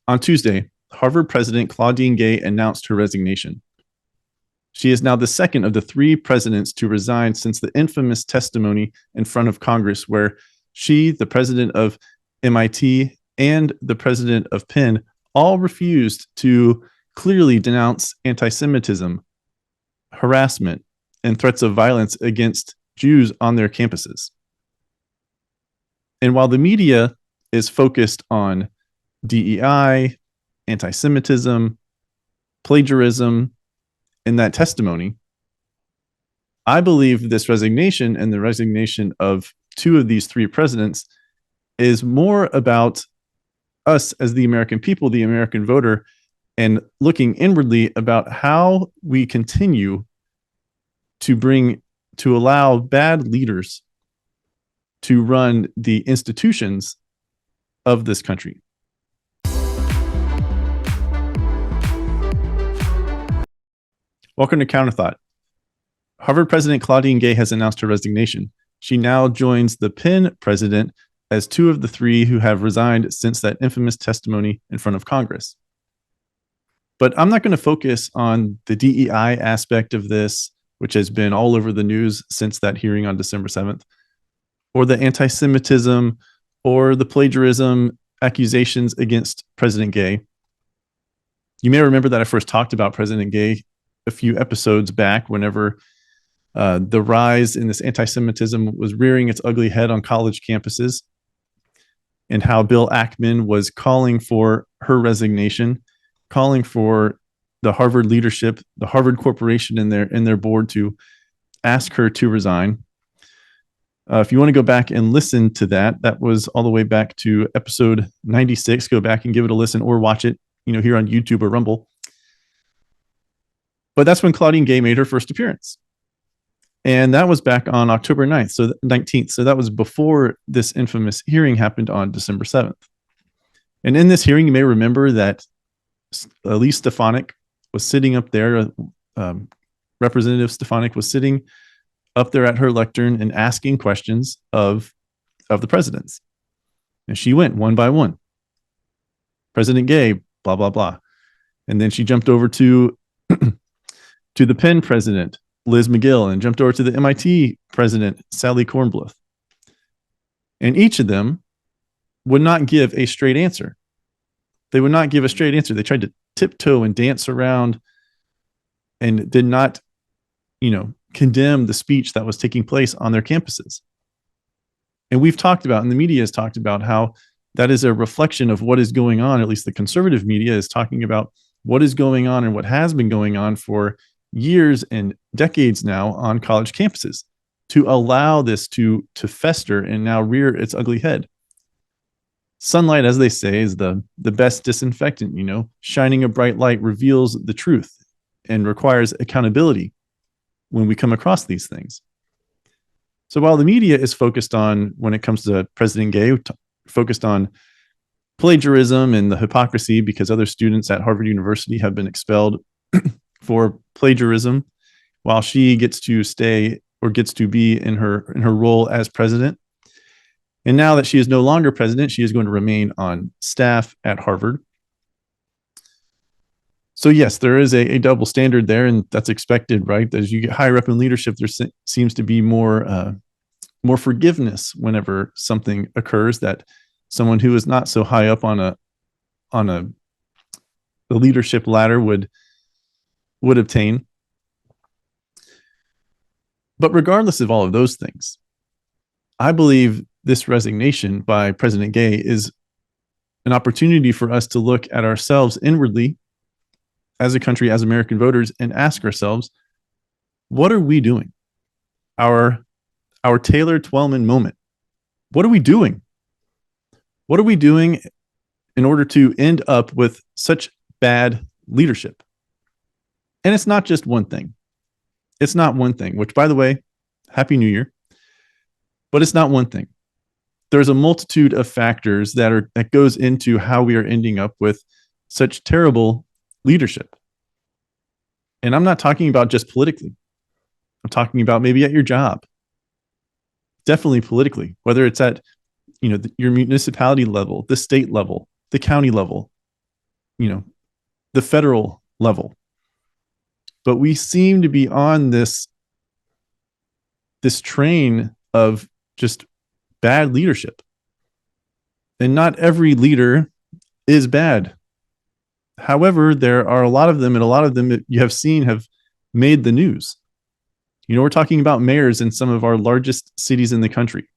On Tuesday, Harvard President Claudine Gay announced her resignation. She is now the second of the three presidents to resign since the infamous testimony in front of Congress, where she, the president of MIT, and the president of Penn all refused to clearly denounce anti-Semitism, harassment, and threats of violence against Jews on their campuses. And while the media is focused on DEI, anti-Semitism, plagiarism, in that testimony, I believe this resignation and the resignation of two of these three presidents is more about us as the American people, the American voter, and looking inwardly about how we continue to allow bad leaders to run the institutions of this country. Welcome to Counterthought. Harvard President Claudine Gay has announced her resignation. She now joins the Penn president as two of the three who have resigned since that infamous testimony in front of Congress. But I'm not going to focus on the DEI aspect of this, which has been all over the news since that hearing on December 7th, or the anti-Semitism or the plagiarism accusations against President Gay. You may remember that I first talked about President Gay a few episodes back whenever the rise in this anti-Semitism was rearing its ugly head on college campuses, and how Bill Ackman was calling for her resignation, calling for the Harvard leadership, the Harvard Corporation and their board to ask her to resign. If you want to go back and listen to that was all the way back to episode 96. Go back and give it a listen or watch it, here on YouTube or Rumble. But that's when Claudine Gay made her first appearance. And that was back on October 19th. So that was before this infamous hearing happened on December 7th. And in this hearing, you may remember that Elise Stefanik was sitting up there. Representative Stefanik was sitting up there at her lectern and asking questions of the presidents. And she went one by one. President Gay, blah, blah, blah. And then she jumped over to the Penn president, Liz McGill, and jumped over to the MIT president, Sally Kornbluth. And each of them would not give a straight answer. They would not give a straight answer. They tried to tiptoe and dance around and did not, condemn the speech that was taking place on their campuses. And we've talked about, and the media has talked about, how that is a reflection of what is going on. At least the conservative media is talking about what is going on and what has been going on for years and decades now on college campuses, to allow this to fester and now rear its ugly head. Sunlight, as they say, is the best disinfectant. Shining a bright light reveals the truth and requires accountability when we come across these things. So while the media is focused on, when it comes to President Gay, focused on plagiarism and the hypocrisy because other students at Harvard University have been expelled for plagiarism, while she gets to stay or gets to be in her role as president. And now that she is no longer president, she is going to remain on staff at Harvard. So yes, there is a double standard there, and that's expected, right? As you get higher up in leadership, there seems to be more forgiveness whenever something occurs that someone who is not so high up on the leadership ladder would obtain. But regardless of all of those things, I believe this resignation by President Gay is an opportunity for us to look at ourselves inwardly as a country, as American voters, and ask ourselves, what are we doing? Our Taylor Twellman moment. What are we doing? What are we doing in order to end up with such bad leadership? And it's not just one thing. It's not one thing, which, by the way, Happy New Year. But it's not one thing. There's a multitude of factors that goes into how we are ending up with such terrible leadership. And I'm not talking about just politically. I'm talking about maybe at your job. Definitely politically, whether it's at your municipality level, the state level, the county level, the federal level. But we seem to be on this train of just bad leadership. And not every leader is bad. However, there are a lot of them, and a lot of them that you have seen have made the news. We're talking about mayors in some of our largest cities in the country.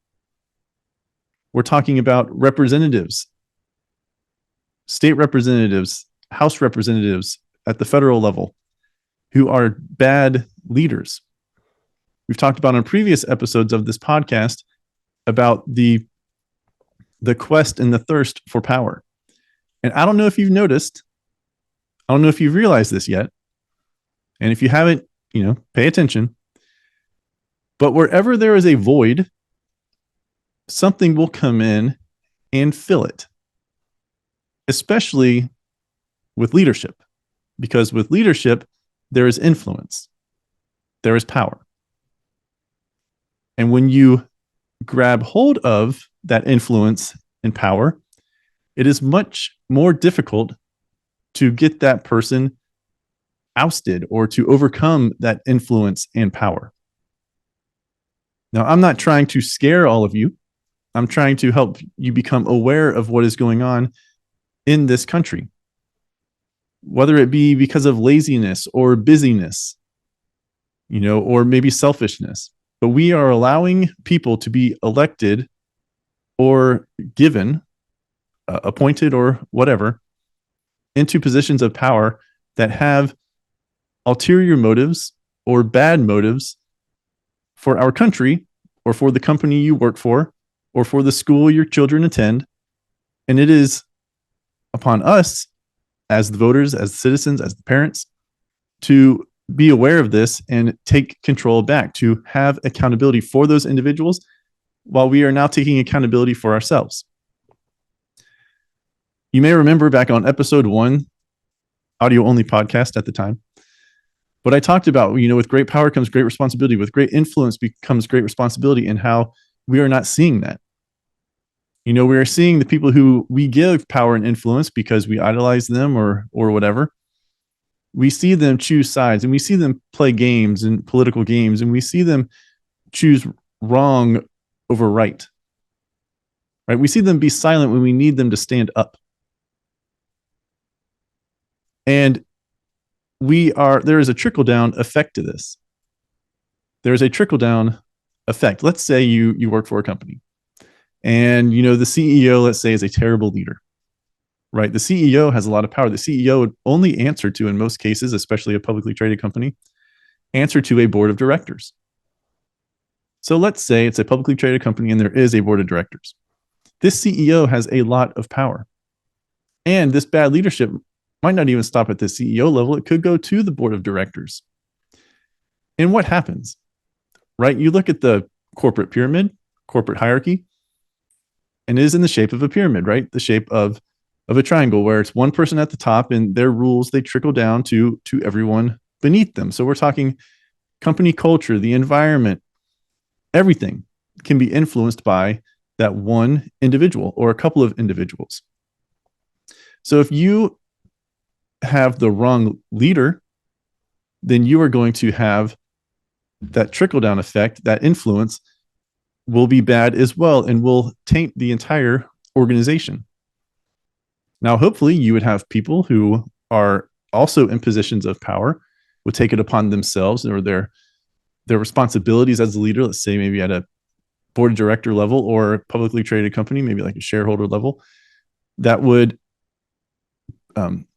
We're talking about representatives, state representatives, House representatives at the federal level who are bad leaders. We've talked about on previous episodes of this podcast about the quest and the thirst for power. And I don't know if you've noticed, I don't know if you've realized this yet. And if you haven't, pay attention. But wherever there is a void, something will come in and fill it, especially with leadership, because with leadership, there is influence, there is power. And when you grab hold of that influence and power, it is much more difficult to get that person ousted or to overcome that influence and power. Now, I'm not trying to scare all of you. I'm trying to help you become aware of what is going on in this country, whether it be because of laziness or busyness, or maybe selfishness. But we are allowing people to be elected or given, appointed or whatever, into positions of power that have ulterior motives or bad motives for our country or for the company you work for or for the school your children attend. And it is upon us as the voters, as the citizens, as the parents, to be aware of this and take control back, to have accountability for those individuals while we are now taking accountability for ourselves. You may remember back on episode 1, audio only podcast at the time, but I talked about, with great power comes great responsibility, with great influence becomes great responsibility, and how we are not seeing that. We are seeing the people who we give power and influence because we idolize them or whatever. We see them choose sides, and we see them play games and political games, and we see them choose wrong over right. Right? We see them be silent when we need them to stand up. And there is a trickle-down effect to this. There is a trickle-down effect. Let's say you work for a company, and the CEO, let's say, is a terrible leader. Right? The CEO has a lot of power. The CEO would only answer to, in most cases, especially a publicly traded company, answer to a board of directors. So let's say it's a publicly traded company and there is a board of directors. This CEO has a lot of power. And this bad leadership might not even stop at the CEO level. It could go to the board of directors. And what happens? Right? You look at the corporate pyramid, corporate hierarchy, and it is in the shape of a pyramid, right? The shape of a triangle where it's one person at the top and their rules, they trickle down to everyone beneath them. So we're talking company culture, the environment, everything can be influenced by that one individual or a couple of individuals. So if you have the wrong leader, then you are going to have that trickle-down effect. That influence will be bad as well and will taint the entire organization. Now, hopefully you would have people who are also in positions of power, would take it upon themselves or their responsibilities as a leader, let's say maybe at a board of director level or a publicly traded company, maybe like a shareholder level, that would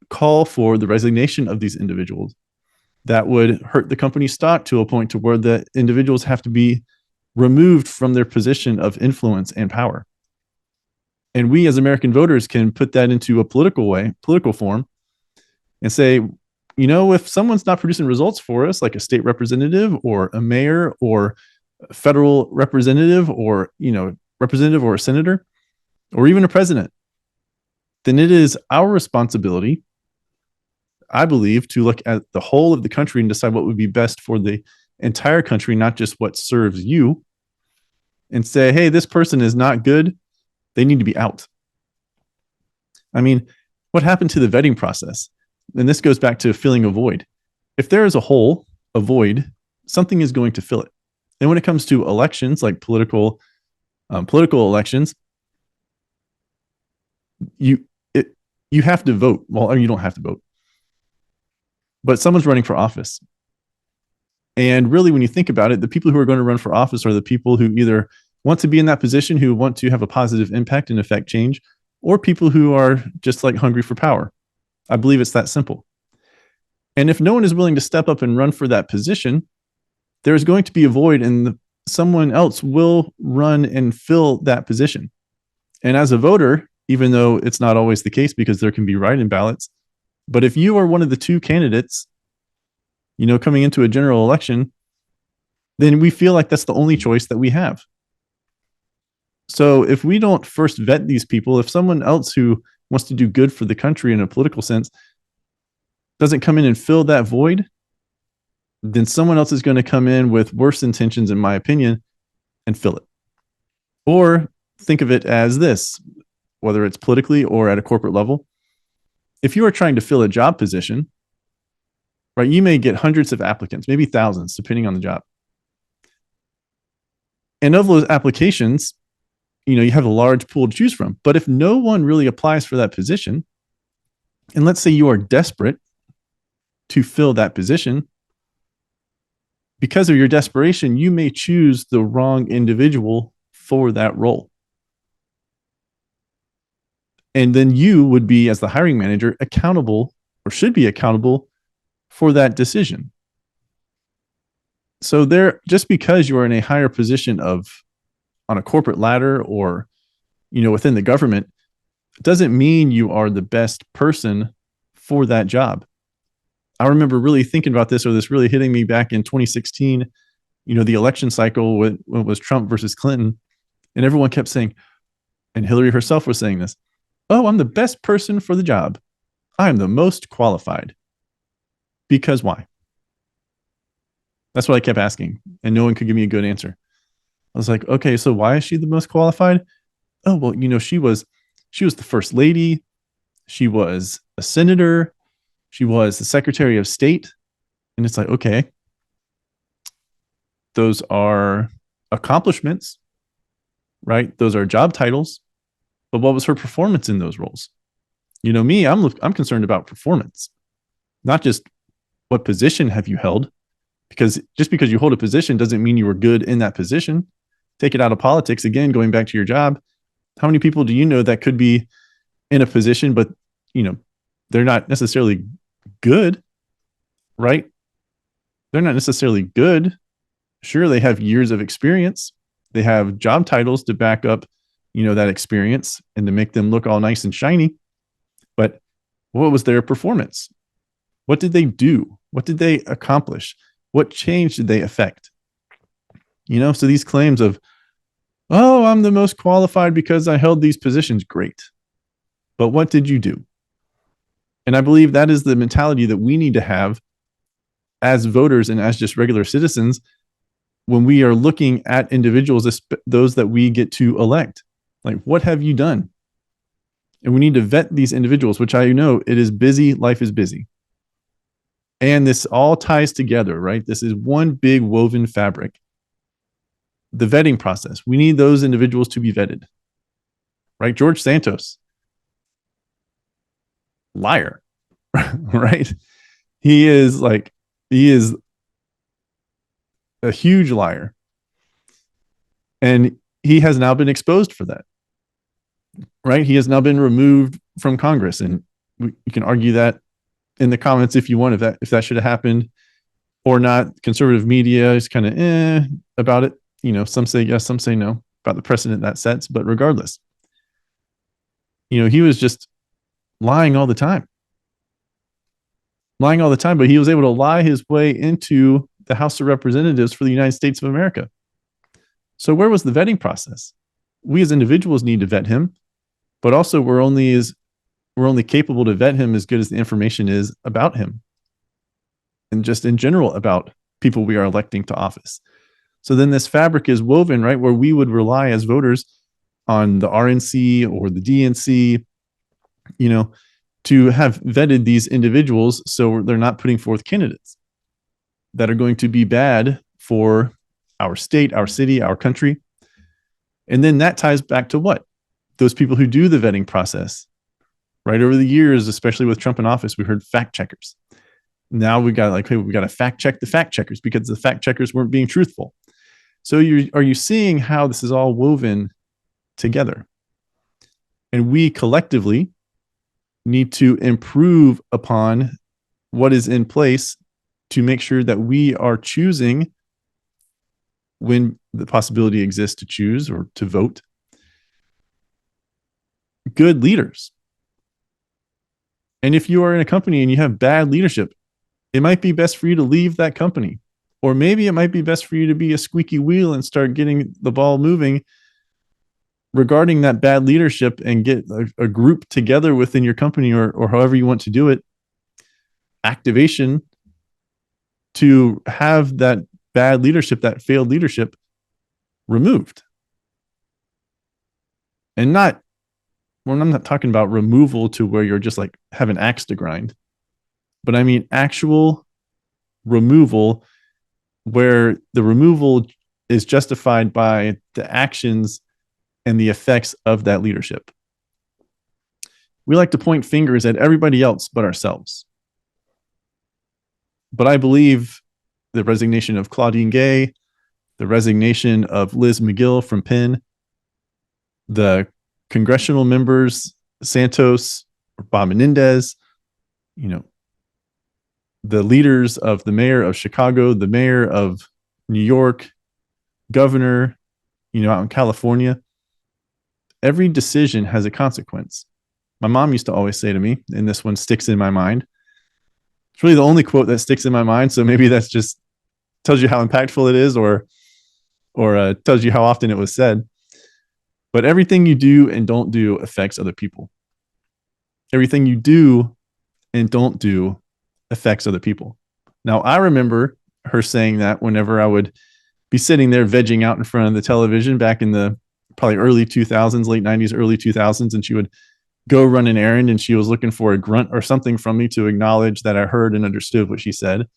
call for the resignation of these individuals. That would hurt the company's stock to a point to where the individuals have to be removed from their position of influence and power. And we as American voters can put that into a political form, and say, if someone's not producing results for us, like a state representative or a mayor or a federal representative or, representative or a senator or even a president, then it is our responsibility, I believe, to look at the whole of the country and decide what would be best for the entire country, not just what serves you, and say, hey, this person is not good. They need to be out. I mean, What happened to the vetting process? And this goes back to filling a void. If there is a hole, a void, something is going to fill it. And when it comes to elections, like political elections, you have to vote. Well, you don't have to vote, but someone's running for office. And really, when you think about it, the people who are going to run for office are the people who either want to be in that position, who want to have a positive impact and affect change, or people who are just like hungry for power. I believe it's that simple. And if no one is willing to step up and run for that position, there's going to be a void, and someone else will run and fill that position. And as a voter, even though it's not always the case because there can be write-in ballots, but if you are one of the two candidates, coming into a general election, then we feel like that's the only choice that we have. So if we don't first vet these people, if someone else who wants to do good for the country in a political sense doesn't come in and fill that void, then someone else is going to come in with worse intentions, in my opinion, and fill it. Or think of it as this, whether it's politically or at a corporate level. If you are trying to fill a job position, right, you may get hundreds of applicants, maybe thousands, depending on the job. And of those applications, you have a large pool to choose from. But if no one really applies for that position, and let's say you are desperate to fill that position, because of your desperation, you may choose the wrong individual for that role. And then you would be, as the hiring manager, accountable, or should be accountable, for that decision. So just because you are in a higher position on a corporate ladder or, within the government, doesn't mean you are the best person for that job. I remember really thinking about this, or this really hitting me back in 2016, the election cycle when it was Trump versus Clinton, and everyone kept saying, and Hillary herself was saying this, "Oh, I'm the best person for the job. I'm the most qualified." Because why? That's what I kept asking, and no one could give me a good answer. I was like, okay, so why is she the most qualified? Oh, well, she was the first lady. She was a senator. She was the Secretary of State. And it's like, okay, those are accomplishments, right? Those are job titles. But what was her performance in those roles? Me, I'm concerned about performance, not just what position have you held, because just because you hold a position doesn't mean you were good in that position. Take it out of politics. Again, going back to your job, how many people do you know that could be in a position, but they're not necessarily good, right? They're not necessarily good. Sure, they have years of experience. They have job titles to back up, that experience and to make them look all nice and shiny. But what was their performance? What did they do? What did they accomplish? What change did they affect? So these claims of, oh, I'm the most qualified because I held these positions, great. But what did you do? And I believe that is the mentality that we need to have as voters and as just regular citizens when we are looking at individuals, those that we get to elect. Like, what have you done? And we need to vet these individuals, which I know it is busy. Life is busy. And this all ties together, right? This is one big woven fabric. The vetting process. We need those individuals to be vetted, right? George Santos, liar, right? He is a huge liar. And he has now been exposed for that, right? He has now been removed from Congress. And you can argue that in the comments if you want, if that should have happened or not. Conservative media is kind of about it. Some say yes, some say no about the precedent that sets. But regardless, he was just lying all the time. But he was able to lie his way into the House of Representatives for the United States of America. So where was the vetting process? We as individuals need to vet him, but also we're only capable to vet him as good as the information is about him and just in general about people we are electing to office. So then this fabric is woven, right, where we would rely as voters on the RNC or the DNC, to have vetted these individuals so they're not putting forth candidates that are going to be bad for our state, our city, our country. And then that ties back to what? Those people who do the vetting process. Right over the years, especially with Trump in office, we heard fact checkers. Now we got to fact check the fact checkers because the fact checkers weren't being truthful. So are you seeing how this is all woven together? And we collectively need to improve upon what is in place to make sure that we are choosing, when the possibility exists to choose or to vote, good leaders. And if you are in a company and you have bad leadership, it might be best for you to leave that company. Or maybe it might be best for you to be a squeaky wheel and start getting the ball moving regarding that bad leadership and get a group together within your company or however you want to do it, activation to have that bad leadership, that failed leadership removed. And I'm not talking about removal to where you're just like have an axe to grind, but I mean actual removal where the removal is justified by the actions and the effects of that leadership. We like to point fingers at everybody else but ourselves. But I believe the resignation of Claudine Gay, the resignation of Liz McGill from Penn, the congressional members, Santos, Bob Menendez, the leaders of the mayor of Chicago, the mayor of New York, governor, out in California, every decision has a consequence. My mom used to always say to me, and this one sticks in my mind. It's really the only quote that sticks in my mind. So maybe that's just tells you how impactful it is or tells you how often it was said. But everything you do and don't do affects other people. Everything you do and don't do affects other people. Now, I remember her saying that whenever I would be sitting there vegging out in front of the television back in the probably early 2000s, late 90s, early 2000s, and she would go run an errand and she was looking for a grunt or something from me to acknowledge that I heard and understood what she said.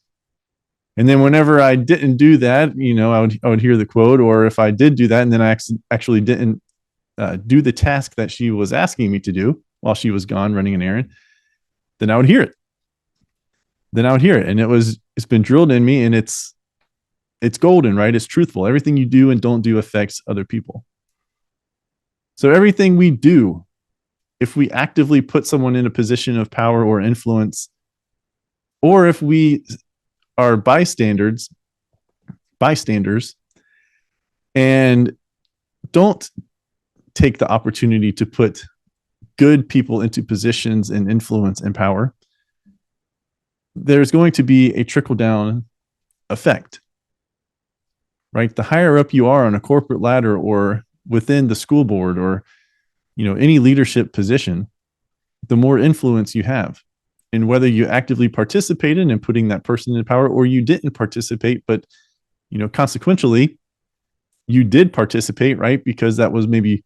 And then whenever I didn't do that, I would hear the quote, or if I did do that and then I actually didn't do the task that she was asking me to do while she was gone running an errand, then I would hear it. And it's been drilled in me, and it's golden, right? It's truthful. Everything you do and don't do affects other people. So everything we do, if we actively put someone in a position of power or influence, or if we are bystanders and don't take the opportunity to put good people into positions and influence and power, there's going to be a trickle-down effect, right? The higher up you are on a corporate ladder or within the school board or, any leadership position, the more influence you have. And whether you actively participated in putting that person in power or you didn't participate, but, consequentially, you did participate, right? Because that was maybe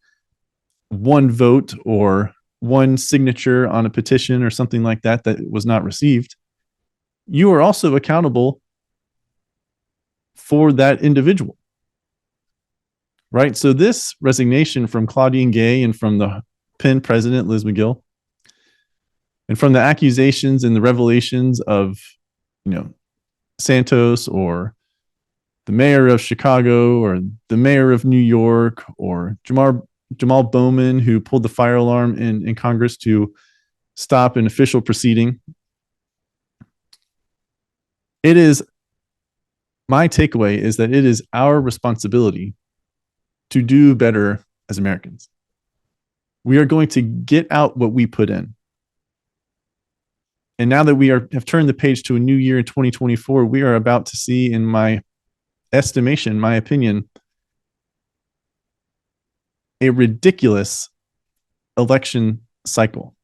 one vote or one signature on a petition or something like that was not received. You are also accountable for that individual, right? So this resignation from Claudine Gay and from the Penn president, Liz McGill, and from the accusations and the revelations of, Santos or the mayor of Chicago or the mayor of New York or Jamal Bowman, who pulled the fire alarm in Congress to stop an official proceeding. My takeaway is that it is our responsibility to do better as Americans. We are going to get out what we put in. And now that we have turned the page to a new year in 2024, we are about to see, in my estimation, my opinion, a ridiculous election cycle.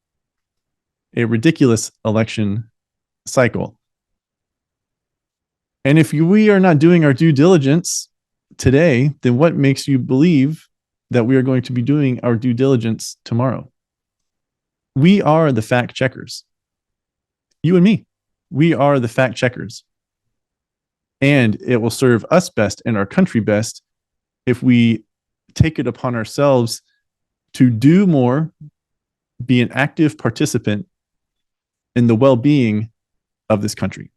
And if we are not doing our due diligence today, then what makes you believe that we are going to be doing our due diligence tomorrow? We are the fact checkers. You and me. We are the fact checkers. And it will serve us best and our country best if we take it upon ourselves to do more, be an active participant in the well-being of this country.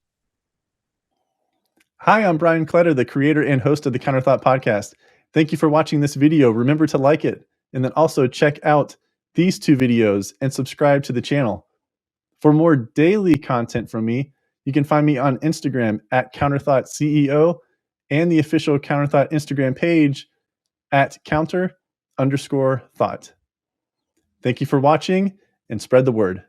Hi, I'm Brian Kletter, the creator and host of the Counterthought Podcast. Thank you for watching this video. Remember to like it, and then also check out these 2 videos and subscribe to the channel. For more daily content from me, you can find me on Instagram at CounterThoughtCEO and the official Counterthought Instagram page at counter_thought. Thank you for watching, and spread the word.